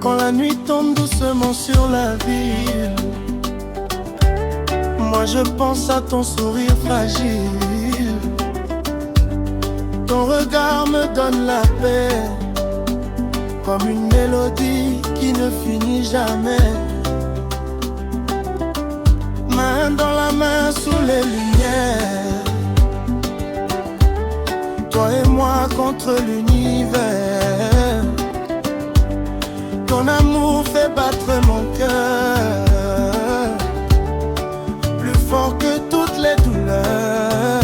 Quand la nuit tombe doucement sur la ville, moi je pense à ton sourire fragile. Ton regard me donne la paix, comme une mélodie qui ne finit jamais. Main dans la main sous les lumières, toi et moi contre l'univers. Ton amour fait battre mon cœur, plus fort que toutes les douleurs.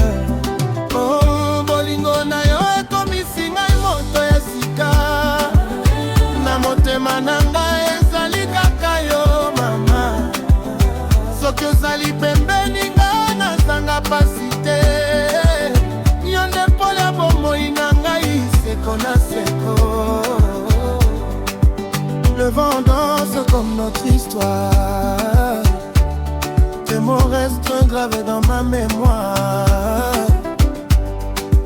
Oh, bolingo na yo ekomisi ngai moto ya sika. Na motema na ngai ezali kaka yo mama. Soki ozali pembeni ngai nazanga pasi te. Yo nde pole ya bomoi na ngai seko na seko. Le vent danse comme notre histoire. Tes mots restent gravés dans ma mémoire.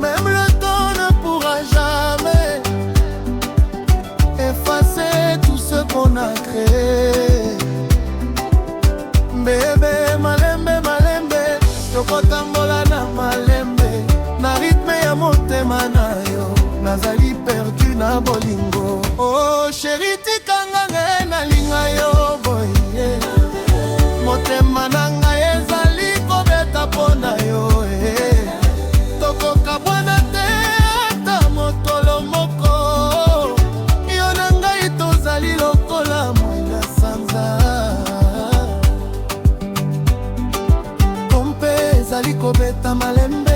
Même le temps ne pourra jamais effacer tout ce qu'on a créé. Bébé, malembe, malembe, tokotambola na malembe. Na rythme ya motema na yo, nazali perdu na bolingo. Oh chérie, nalinga yo boye, motema na ngai ezali kobeta pona yo. Tokoka bwana te ata mokolo moko. Yo na ngai tozali lokola mwinda sanza. Kompe ezali kobeta malembe.